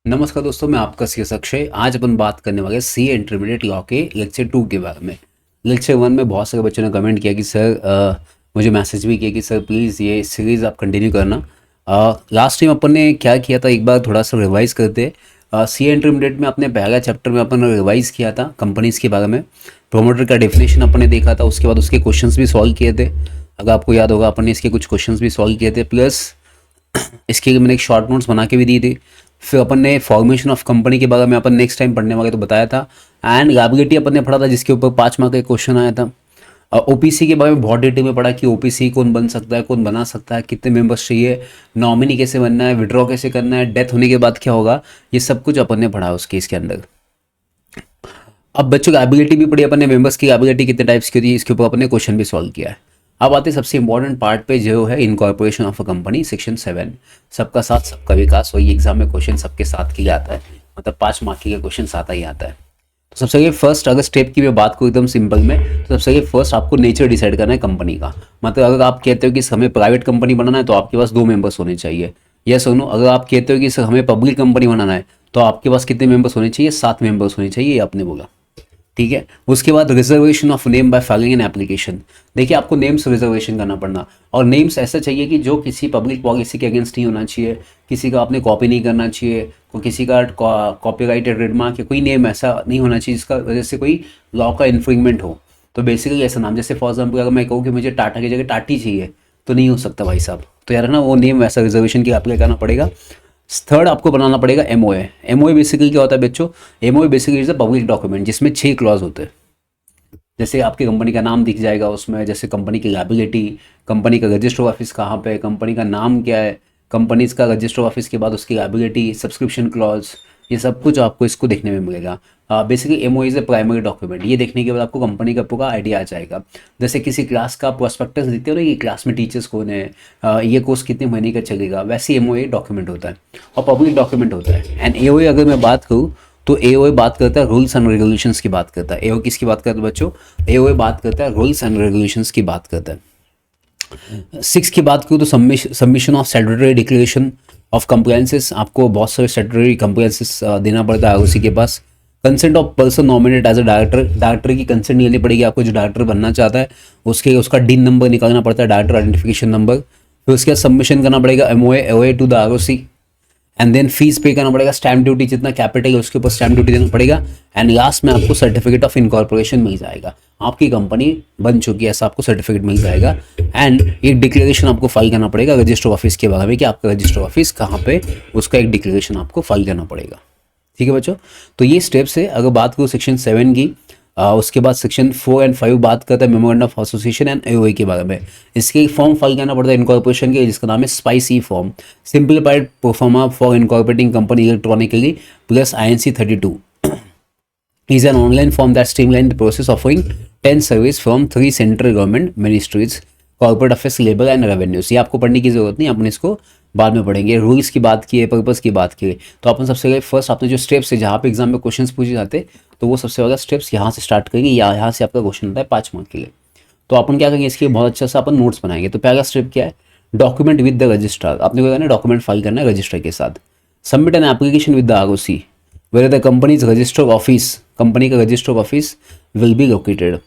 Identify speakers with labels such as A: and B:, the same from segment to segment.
A: नमस्कार दोस्तों, मैं आपका सी एस अक्षय। आज अपन बात करने वाले सी इंटरमीडिएट लॉ के लेक्चर 2 के बारे में। लेक्चर 1 में बहुत सारे बच्चों ने कमेंट किया कि सर मुझे मैसेज भी किया कि सर प्लीज़ ये सीरीज़ आप कंटिन्यू करना। लास्ट टाइम अपन ने क्या किया था, एक बार थोड़ा सा रिवाइज करते। सी इंटरमीडिएट में अपने पहला चैप्टर में अपन ने रिवाइज किया था कंपनीज़ के बारे में। प्रोमोटर का डेफिनेशन अपन ने देखा था, उसके बाद उसके क्वेश्चंस भी सॉल्व किए थे। अगर आपको याद होगा, अपन ने इसके कुछ क्वेश्चंस भी सॉल्व किए थे, प्लस इसके लिए मैंने एक शॉर्ट नोट्स बना के भी दी थी। फिर अपन ने फॉर्मेशन ऑफ कंपनी के बारे में अपन नेक्स्ट टाइम पढ़ने वाले तो बताया था। एंड लायबिलिटी अपन ने पढ़ा था, जिसके ऊपर 5 मार्क का क्वेश्चन आया था। ओपीसी के बारे में बहुत डिटेल में पढ़ा कि ओपीसी कौन बन सकता है, कौन बना सकता है, कितने मेंबर्स चाहिए, नॉमिनी कैसे बनना है, विड्रॉ कैसे करना है, डेथ होने के बाद क्या होगा, ये सब कुछ अपन ने पढ़ा उस केस के अंदर। अब बच्चों की एबिलिटी भी पढ़ी अपन ने, मेंबर्स की एबिलिटी कितने टाइप्स की होती है, इसके ऊपर अपन ने क्वेश्चन भी सॉल्व किया है। अब आते सबसे इंपॉर्टेंट पार्ट पे, जो है incorporation of a company, section 7, सबका साथ सबका विकास। वही एग्जाम में क्वेश्चन सबके साथ की आता है, मतलब 5 मार्क के क्वेश्चन आता ही आता है। तो सबसे आगे फर्स्ट, अगर स्टेप की मैं बात करूँ एकदम सिंपल में, तो सबसे आगे फर्स्ट आपको नेचर डिसाइड करना है कंपनी का। मतलब अगर आप कहते हो कि हमें प्राइवेट कंपनी बनाना है, तो आपके पास 2 मेंबर्स होने चाहिए। या सुनो, अगर आप कहते हो कि सर हमें पब्लिक कंपनी बनाना है, तो आपके पास कितने मेंबर्स होने चाहिए? 7 मेंबर्स होने चाहिए, ये आपने बोला। ठीक है। उसके बाद reservation of name by filing an application. देखिए, आपको नेम्स रिजर्वेशन करना पड़ना, और नेम्स ऐसा चाहिए कि जो किसी पब्लिक पॉलिसी के अगेंस्ट नहीं होना चाहिए, किसी का आपने कॉपी नहीं करना चाहिए, को किसी का कॉपीराइट या ट्रेडमार्क या कोई नेम ऐसा नहीं होना चाहिए जिसका वजह से कोई लॉ का इन्फ्रिंगमेंट हो। तो बेसिकली ऐसा नाम, जैसे फॉर एग्जाम्पल अगर मैं कहूँ कि मुझे टाटा की जगह टाटी चाहिए, तो नहीं हो सकता भाई साहब। तो यार ना, वो नेम वैसा रिजर्वेशन के अप्लाई करना पड़ेगा। थर्ड, आपको बनाना पड़ेगा एमओए। एमओए बेसिकली क्या होता है बच्चों? MOA basically is a public document, जिसमें 6 क्लॉज होते हैं। जैसे आपकी कंपनी का नाम दिख जाएगा उसमें, जैसे कंपनी की लायबिलिटी, कंपनी का रजिस्टर ऑफिस कहाँ पे है, कंपनी का नाम क्या है, कंपनीज का रजिस्टर ऑफिस के बाद उसकी लायबिलिटी, सब्सक्रिप्शन क्लॉज, ये सब कुछ आपको इसको देखने में मिलेगा। Basically MO is a primary document. ये देखने के बाद आपको कंपनी का पूरा आइडिया आ जाएगा। जैसे किसी क्लास का प्रोस्पेक्टस देखते हो ना, कि क्लास में टीचर्स कौन है, ये कोर्स कितने महीने का चलेगा, वैसे एमओए डॉक्यूमेंट होता है और पब्लिक डॉक्यूमेंट होता है। एंड एओए अगर मैं बात करूँ, तो एओए बात करता है रूल्स एंड रेगुलेशंस की बात करता है। एओए किसकी बात करता है बच्चों? एओए बात करता है रूल्स एंड रेगुलेशंस की बात करता है। 6 की बात करूँ तो submission of statutory declaration of compliances. आपको बहुत सारे स्टैट्यूटरी कंप्लायंसेस देना पड़ता है उसी के पास। Consent of person nominate as a director. Director की कंसेंट लेनी पड़ेगी आपको, जो डायरेक्टर बनना चाहता है उसका डीन नंबर निकालना पड़ता है, डायरेक्टर आइडेंटिफिकेशन नंबर। फिर उसके बाद सबमिशन करना पड़ेगा MOA AOA to the ROC. And then fees pay करना पड़ेगा, स्टैम्प ड्यूटी जितना कैपिटल है उसके ऊपर स्टैम्प ड्यूटी देना पड़ेगा। एंड लास्ट में आपको सर्टिफिकेट ऑफ इनकॉर्पोरेशन मिल जाएगा, आपकी कंपनी बन चुकी है, ऐसा आपको सर्टिफिकेट मिल जाएगा। एंड एक डिक्लेरेशन आपको फाइल करना पड़ेगा रजिस्टर ऑफिस के बारे में, कि आपका रजिस्टर ऑफिस कहाँ पे, उसका एक डिक्लेरेशन आपको फाइल करना पड़ेगा। ठीक है बच्चों, तो ये स्टेप्स है। अगर बात करूँ सेक्शन 7 की, उसके बाद सेक्शन 4 एंड 5 बात करता है memorandum of association and AOA के बारे में। इसके फॉर्म फाइल करना पड़ता है इनकॉर्पोरेशन के, जिसका नाम है spicy form, simplified proforma for incorporating company electronically plus INC 32 is an online form that streamlines the process offering 10 service from 3 central government ministries, corporate affairs, labour and revenues. ये आपको पढ़ने की जरूरत नहीं, अपन इसको बाद में पढ़ेंगे। रूल्स की बात की है, पर्पस की बात की है, तो अपन सबसे पहले फर्स्ट आपने जो स्टेप्स है, जहाँ पे एग्जाम में क्वेश्चंस पूछे जाते, तो वो सबसे पहले स्टेप्स यहाँ से स्टार्ट करेंगे, या यहाँ से आपका क्वेश्चन होता है 5 मार्क के लिए। तो अपन क्या करेंगे, इसके बहुत अच्छा सा अपन नोट्स बनाएंगे। तो पहला स्टेप क्या है? Document with the registrar. आपने क्या करना है? डॉक्यूमेंट फाइल करना है रजिस्टर के साथ। Submit an application with the ROC where the companies register office, company का register office will be located.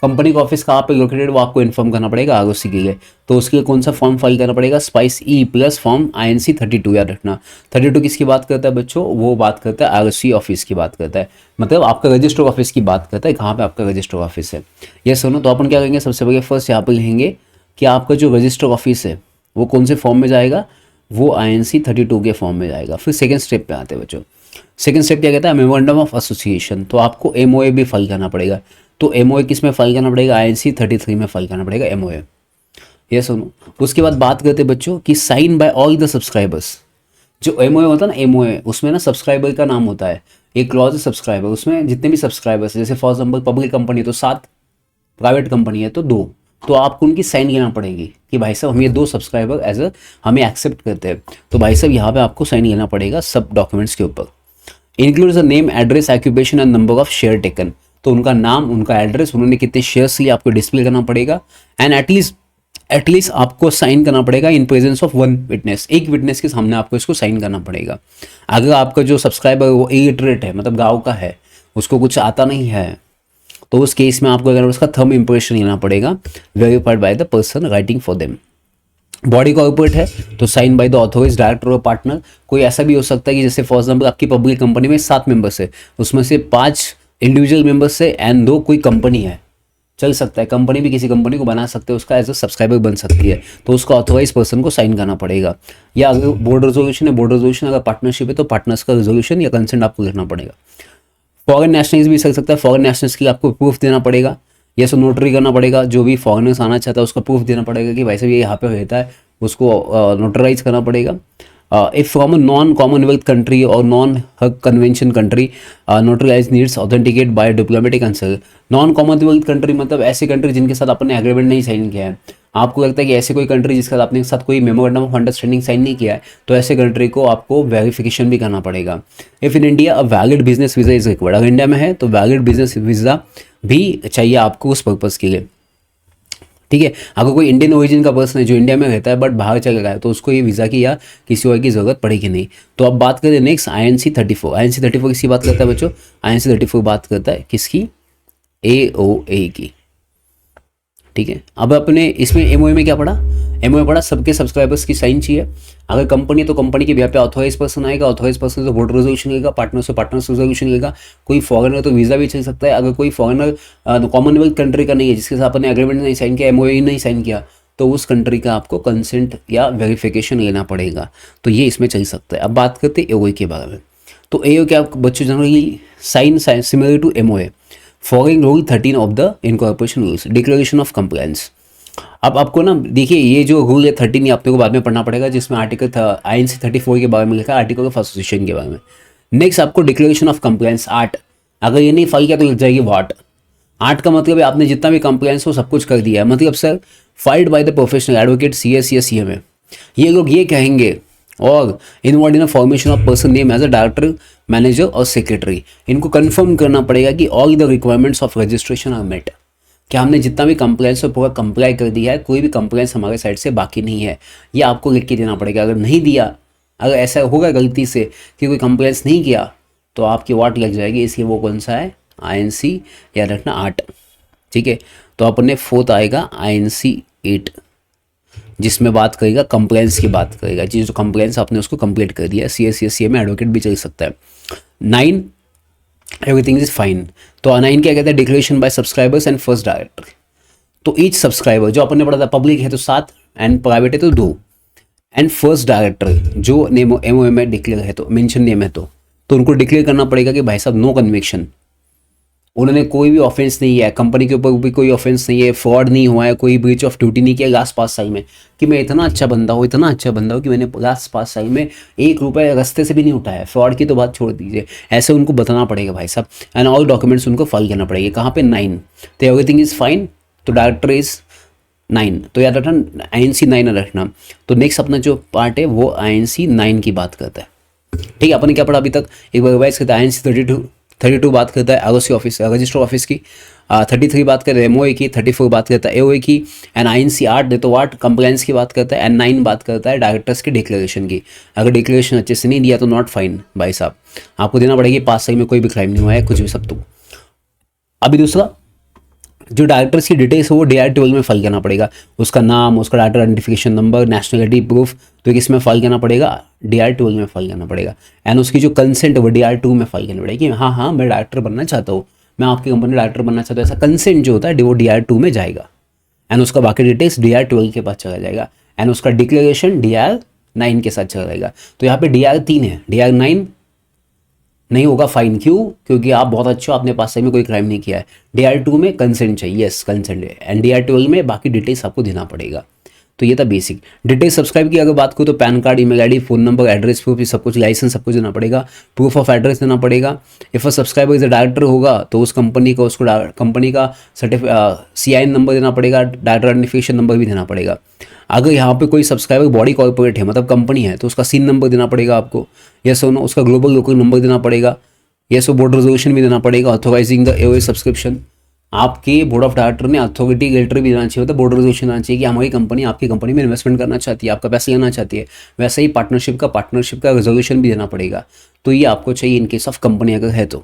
A: Company का ऑफिस कहाँ पे लोकेटेड, वो आपको इन्फॉर्म करना पड़ेगा आरओसी के लिए। तो उसके लिए कौन सा फॉर्म फाइल करना पड़ेगा? Spice E plus form INC 32, याद रखना। 32 किसकी बात करता है बच्चों? वो बात करता है आरओसी ऑफिस की बात करता है, मतलब आपका रजिस्टर ऑफिस की बात करता है, कहाँ पे आपका रजिस्टर ऑफिस है। ये सुनो, तो अपन क्या करेंगे, सबसे पहले फर्स्ट यहाँ पे लिखेंगे कि आपका जो रजिस्टर ऑफिस है वो कौन से फॉर्म में जाएगा, वो INC 32 के फॉर्म में जाएगा। फिर सेकेंड स्टेप पे आते हैं बच्चों। सेकेंड स्टेप क्या कहता है? Memorandum of association. तो आपको एमओए भी फाइल करना पड़ेगा। तो एमओए किस में फाइल करना पड़ेगा? INC 33 में फाइल करना पड़ेगा एमओए। ये सुनो, उसके बाद बात करते हैं बच्चों कि sign by all the subscribers. जो एमओए होता है ना, एमओए उसमें ना सब्सक्राइबर का नाम होता है, एक क्लॉज है सब्सक्राइबर, उसमें जितने भी सब्सक्राइबर्स, जैसे फॉर एग्जाम्पल पब्लिक कंपनी है तो 7, प्राइवेट कंपनी है तो 2, तो आपको उनकी साइन लेना पड़ेगी कि भाई साहब हम ये 2 सब्सक्राइबर एज अ हमें एक्सेप्ट करते हैं। तो भाई साहब यहाँ पे आपको साइन लेना पड़ेगा सब डॉक्यूमेंट्स के ऊपर। Includes the name, address, occupation and number of share taken. तो उनका नाम, उनका एड्रेस, उन्होंने कितने शेयर्स लिए, आपको डिस्प्ले करना पड़ेगा। एंड एटलीस्ट आपको साइन करना पड़ेगा in presence of one witness, एक विटनेस के सामने आपको इसको साइन करना पड़ेगा। अगर आपका जो सब्सक्राइबर वो इलिटरेट है, मतलब गाँव का है, उसको कुछ आता नहीं है, तो उस केस में आपको अगर उसका थंब इंप्रेशन लेना पड़ेगा, verified by the person writing for them. Body corporate है तो sign by the authorised director और पार्टनर। कोई ऐसा भी हो सकता है कि जैसे फॉर एग्जाम्पल आपकी पब्लिक कंपनी में 7 मेंबर्स है, उसमें से 5 इंडिविजुअल मेंबर्स है एंड 2 कोई कंपनी है, चल सकता है। कंपनी भी किसी कंपनी को बना सकते हैं, उसका एज अ सब्सक्राइबर बन सकती है, तो उसका ऑथोराइज पर्सन को साइन करना पड़ेगा। या अगर बोर्ड रेजोल्यूशन है, बोर्ड रेजोल्यूशन, अगर पार्टनरशिप है तो पार्टनर्स का रेजोल्यूशन या कंसेंट आपको लेना पड़ेगा। फॉरेन नेशनल्स भी चल सकता है, फॉरेन नेशनल्स की आपको प्रूफ देना पड़ेगा, या सो नोटरी करना पड़ेगा। जो भी फॉरेनर्स आना चाहता है उसका प्रूफ देना पड़ेगा कि भाई साहब ये यहाँ पे रहता है, उसको नोटराइज करना पड़ेगा। If from a non Commonwealth country और non Hague convention country, notarise needs authenticate by diplomatic answer. Non Commonwealth country मतलब ऐसी कंट्री जिनके साथ आपने एग्रीमेंट नहीं साइन किया है। आपको लगता है कि ऐसे कोई कंट्री जिसके साथ आपने साथ कोई मेमोरेंडम ऑफ अंडरस्टैंडिंग साइन नहीं किया है, तो ऐसे कंट्री को आपको वेरिफिकेशन भी करना पड़ेगा। If in India a valid business visa is required, अगर इंडिया में है तो वैलिड बिजनेस वीजा भी चाहिए आपको उस पर्पज़ के लिए, ठीक है। अगर कोई इंडियन ओरिजिन का पर्सन है जो इंडिया में रहता है बट बाहर चला गया है, तो उसको ये वीज़ा की या किसी और की ज़रूरत पड़ेगी नहीं। तो अब बात करें नेक्स्ट INC 34। INC 34 किसकी बात करता है बच्चों? INC 34 बात करता है किसकी? AOA की, ठीक है। अब अपने इसमें MOA में क्या पढ़ा? MOA पढ़ा सबके सब्सक्राइबर्स की साइन चाहिए। अगर कंपनी है तो कंपनी के बिहार पे ऑथोराइज पर्सन आएगा, ऑथोराइज पर्सन तो बोर्ड रेजोल्यूशन लेगा, पार्टनर से पार्टनर्स रेजोल्यूशन लेगा। कोई फॉरेनर तो वीज़ा भी चल सकता है। अगर कोई फॉरेनर कॉमनवेल्थ कंट्री का नहीं है, जिसके साथ आपने एग्रीमेंट नहीं साइन किया, MOA नहीं साइन किया, तो उस कंट्री का आपको कंसेंट या वेरिफिकेशन लेना पड़ेगा। तो ये इसमें चल सकता है। अब बात करते हैं AOA के बारे में। तो AOA क्या बच्चों generally sign similar to MOA, following rule 13 of the incorporation rules, declaration of compliance. अब आपको ना देखिए ये जो रूल है 13 ये आपको बाद में पढ़ना पड़ेगा, जिसमें आर्टिकल था INC 34 के बारे में लिखा है, आर्टिकल ऑफ एसोसिएशन के बारे में। नेक्स्ट आपको डिक्लेरेशन ऑफ कंप्लायंस 8, अगर ये नहीं फाइल किया तो लग जाएगी वाट। 8 का मतलब है आपने जितना भी कंप्लायंस हो सब कुछ कर दिया है। मतलब sir filed by the professional advocate CS या CMA, ये लोग ये कहेंगे और involve in formation of person name as a director, manager और सेक्रेटरी। इनको कंफर्म करना पड़ेगा कि all the requirements of registration are met, कि हमने जितना भी कंप्लायंस है पूरा कंप्लाई कर दिया है, कोई भी कंप्लायंस हमारे साइड से बाकी नहीं है। ये आपको लिख के देना पड़ेगा। अगर नहीं दिया, अगर ऐसा होगा गलती से कि कोई कंप्लायंस नहीं किया, तो आपकी वाट लग जाएगी। इसलिए वो कौन सा है? INC याद रखना 8, ठीक है। तो अपने 4th आएगा INC 8, जिसमें बात करेगा कंप्लायंस की बात करेगा, जिस जो कंप्लायंस आपने उसको कंप्लीट कर दिया। CS या CMA एडवोकेट भी चल सकता है। 9 एवरीथिंग इज फाइन। तो 9 क्या कहता है? Declaration bye subscribers and first director. तो ईच सब्सक्राइबर, जो अपन ने पढ़ा था पब्लिक है तो 7 एंड प्राइवेट है तो 2, एंड फर्स्ट डायरेक्टर जो नेम MOA में डिक्लेयर है तो मेंशन नेम है तो उनको डिक्लेयर करना पड़ेगा कि भाई साहब नो कन्विक्शन, उन्होंने कोई भी ऑफेंस नहीं है, कंपनी के ऊपर भी कोई ऑफेंस नहीं है, फ्रॉड नहीं हुआ है, कोई ब्रीच ऑफ ड्यूटी नहीं किया लास्ट 5 साल में, कि मैं इतना अच्छा बंदा हूँ, इतना अच्छा बंदा हूँ कि मैंने लास्ट 5 साल में 1 रुपये रास्ते से भी नहीं उठाया। फ्रॉड की तो बात छोड़ दीजिए, ऐसे उनको बताना पड़ेगा भाई साहब। एंड ऑल डॉक्यूमेंट्स उनको फाइल करना पड़ेगा। कहाँ पे? 9। तो एवरीथिंग इज फाइन, तो डायरेक्टर इज 9, तो याद रखना INC 9 रखना। तो नेक्स्ट अपना जो पार्ट है वो INC 9 की बात करता है, ठीक है। अपन ने क्या पढ़ा अभी तक? एक बार रिवाइज करता है। INC 32 बात करता है ROC ऑफिस, रजिस्टर ऑफिस की। 33 बात करता है MOA की, 34 बात करता है AOA की, एंड INC 8 दे तो वाट कंप्लायंस की बात करता है, एंड 9 बात करता है डायरेक्टर्स की डिक्लेरेशन की। अगर डिक्लेरेशन अच्छे से नहीं दिया तो नॉट फाइन भाई साहब, आपको देना पड़ेगी। 5 साल में कोई भी क्राइम नहीं हुआ है, कुछ भी सब। तो अभी दूसरा जो डायरेक्टर्स की डिटेल्स है वो DIR 12 में फाइल करना पड़ेगा। उसका नाम, उसका director identification number, nationality proof, तो किस में फाइल करना पड़ेगा? DIR 12 में फाइल करना पड़ेगा। एंड उसकी जो कंसेंट है वो DIR 2 में फाइल करनी पड़ेगी। हाँ मैं डायरेक्टर बनना चाहता हूँ, मैं आपकी कंपनी डायरेक्टर बनना चाहता हूँ, ऐसा कंसेंट जो होता है वो DIR 2 में जाएगा। एंड उसका बाकी डिटेल्स DIR 12 के पास चला जाएगा, एंड उसका डिक्लेरेशन DIR 9 के साथ चला जाएगा। तो यहाँ पे DIR 3 है, DIR 9 नहीं होगा फाइन। क्यों? क्योंकि आप बहुत अच्छे हो, आपने 5 साल में कोई क्राइम नहीं किया है। DIR 2 में कंसेंट चाहिए, यस कंसेंट है। एंड DIR 12 में बाकी डिटेल्स आपको देना पड़ेगा। तो ये था बेसिक डिटेल्स। सब्सक्राइब की अगर बात करूँ तो pan card, email ID, phone number, address proof, ये सब कुछ, लाइसेंस सब कुछ देना पड़ेगा। प्रूफ ऑफ एड्रेस देना पड़ेगा। If a subscriber is a director होगा तो उस कंपनी का उसको कंपनी का CIN नंबर देना पड़ेगा, डायरेक्टर आइडेंटिफिकेशन नंबर भी देना पड़ेगा। अगर यहाँ पे कोई सब्सक्राइबर बॉडी कॉर्पोरेट है मतलब कंपनी है तो उसका सीन नंबर देना पड़ेगा आपको, यस और नो। उसका ग्लोबल लोकल नंबर देना पड़ेगा, यस। वो बोर्ड रेजोल्यूशन भी देना पड़ेगा ऑथोराइजिंग द AOA सब्सक्रिप्शन। आपके बोर्ड ऑफ डायरेक्टर ने अथॉरिटी लेटर भी देना चाहिए, होता है बोर्ड रेजोल्यूशन आना चाहिए कि हमारी कंपनी आपकी कंपनी में इन्वेस्टमेंट करना चाहती है, आपका पैसा लेना चाहती है। वैसे ही पार्टनरशिप का रेजोल्यूशन भी देना पड़ेगा, तो ये आपको चाहिए इन केस ऑफ कंपनी अगर है तो।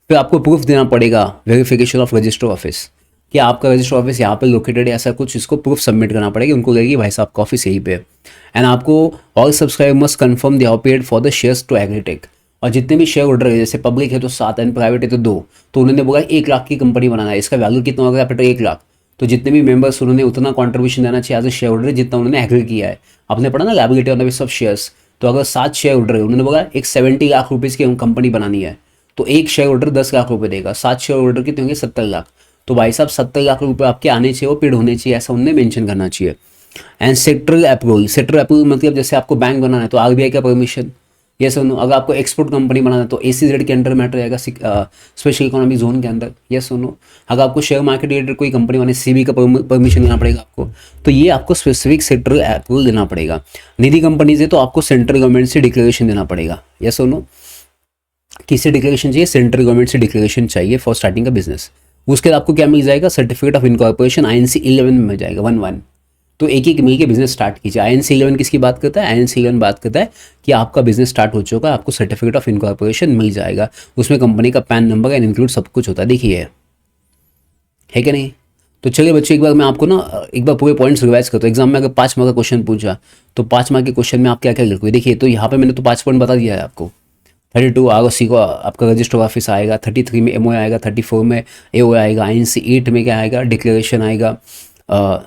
A: फिर आपको प्रूफ देना पड़ेगा, वेरिफिकेशन ऑफ रजिस्टर ऑफिस, कि आपका रजिस्टर ऑफिस यहाँ पे लोकेटेड है, ऐसा कुछ इसको प्रूफ सबमिट करना पड़ेगा, उनको लगेगी भाई साहब का ऑफिस यहीं पे है। एंड आपको all subscriber must confirm they have paid for the shares to Agritech, और जितने भी शेयर होल्डर है, जैसे पब्लिक है तो 7 एंड प्राइवेट है तो 2, तो उन्होंने बोला 1 लाख की कंपनी बनाना है, इसका वैल्यू कितना होगा कैपिटल 1 लाख, तो जितने भी मेंबर्स उन्होंने उतना कॉन्ट्रीब्यूशन देना चाहिए एज ए शेयर होल्डर जितना उन्होंने एग्री किया है। आपने पढ़ा ना liability on the basis of shares, तो अगर 7 शेयर होल्डर है, उन्होंने बोला एक 70 लाख रुपीज़ की कंपनी बनानी है, तो एक शेयर होल्डर 10 लाख रुपए देगा, 7 शेयर होल्डर कितने होंगे 70 लाख, तो भाई साहब 70 लाख रुपए आपके आने चाहिए, वो पेड होने चाहिए, ऐसा उन्हें मेंशन करना चाहिए। एंड सेक्टरल अप्रूवल मतलब जैसे आपको बैंक बनाना है तो आरबीआई का परमिशन, ये सुनो। अगर आपको एक्सपोर्ट कंपनी बनाना है तो एसीजेड के अंडर मैटर आएगा, स्पेशल इकोनॉमिक जोन के अंदर, ये सुनो। अगर आपको शेयर मार्केट रिलेटेड कोई कंपनी बनानी सीबी का परमिशन लेना पड़ेगा आपको, तो ये आपको स्पेसिफिक सेक्टरल अप्रूवल देना पड़ेगा। निधि कंपनी से तो आपको सेंट्रल गवर्नमेंट से डिक्लेरेशन देना पड़ेगा, ये सुनो। किससे डिक्लेरेशन चाहिए? सेंट्रल गवर्नमेंट से डिक्लेरेशन चाहिए फॉर स्टार्टिंग का बिजनेस। उसके बाद आपको क्या मिल जाएगा? सर्टिफिकेट ऑफ इनकॉर्पोरेशन INC 11 में मिल जाएगा 11। तो एक एक मिल के बिजनेस स्टार्ट कीजिए। INC 11 किसकी बात करता है? INC 11 बात करता है कि आपका बिजनेस स्टार्ट हो चुका है, आपको सर्टिफिकेट ऑफ इनकॉर्पोरेशन मिल जाएगा, उसमें कंपनी का पैन नंबर एंड इंक्लूड सब कुछ होता है, देखिए है कि नहीं। तो चलिए बच्चों, एक बार मैं आपको ना एक बार पूरे पॉइंट्स रिवाइज करता हूँ। एग्जाम में अगर 5 मार्क का क्वेश्चन पूछा तो 5 मार्क के क्वेश्चन में आप क्या क्या लिखोगे? देखिए, तो यहाँ पे मैंने तो 5 पॉइंट बता दिया है आपको। 32 ROC को आपका रजिस्टर ऑफिस आएगा, 33 में MOA आएगा, 34 में AOA आएगा, INC 8 में क्या आएगा? डिक्लेरेशन आएगा।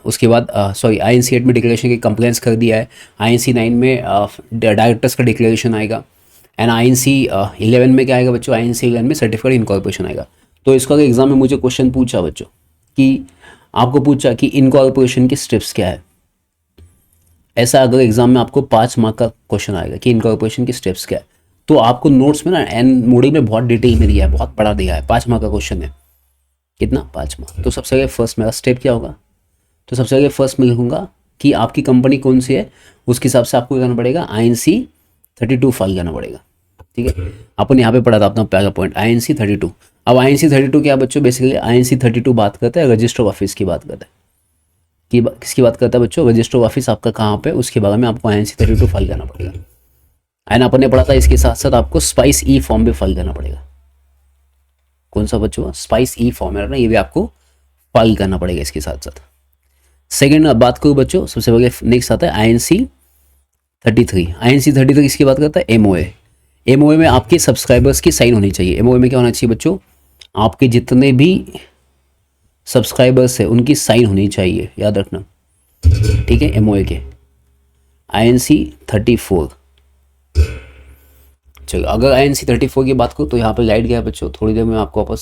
A: उसके बाद INC 8 में डिक्लेरेशन की कंप्लेंट्स कर दिया है। INC 9 में डायरेक्टर्स का डिक्लेरेशन आएगा। एंड INC 11 में क्या आएगा बच्चों? INC 11 में सर्टिफिकेट इनकॉर्पोरेशन आएगा। तो इसका अगर एग्जाम में मुझे क्वेश्चन पूछा बच्चों कि आपको पूछा कि इनकॉर्पोरेशन की स्टेप्स क्या है, ऐसा अगर एग्जाम में आपको 5 मार्क का क्वेश्चन आएगा कि इनकॉर्पोरेशन की स्टेप्स क्या है, तो आपको नोट्स में ना एन मोडी में बहुत डिटेल में दिया है, बहुत बड़ा दिया है। 5 मार्क का क्वेश्चन है, कितना? 5 मार्क। तो सबसे आगे फर्स्ट मेरा स्टेप क्या होगा? तो सबसे आगे फर्स्ट में लिखूंगा कि आपकी कंपनी कौन सी है, उसके हिसाब से आपको क्या करना पड़ेगा? INC 32 फाइल करना पड़ेगा, ठीक है। अपन यहाँ पे पढ़ा था अपना पहला पॉइंट INC 32। अब INC 32 क्या बच्चों? बेसिकली INC 32 बात करता है रजिस्टर ऑफिस की बात करता है। किसकी बात करता है बच्चों? रजिस्टर ऑफिस आपका कहाँ पे, उसके बारे में आपको INC 32 फाइल करना पड़ेगा। एंड अपन ने पढ़ा था इसके साथ साथ आपको स्पाइस ई फॉर्म भी फाइल करना पड़ेगा। कौन सा बच्चों? स्पाइस ई फॉर्म है ना, ये भी आपको फाइल करना पड़ेगा इसके साथ साथ। सेकेंड बात करूँ बच्चों, सबसे पहले नेक्स्ट आता है INC 33। INC 33 इसकी बात करता है MOA। MOA में आपके सब्सक्राइबर्स की साइन होनी चाहिए। MOA में क्या होना चाहिए बच्चों? आपके जितने भी सब्सक्राइबर्स है उनकी साइन होनी चाहिए, याद रखना, ठीक है। MOA के INC 34। चलो, अगर INC 34 की बात करूँ तो यहाँ पे गाइड क्या है बच्चों, थोड़ी देर में आपको वापस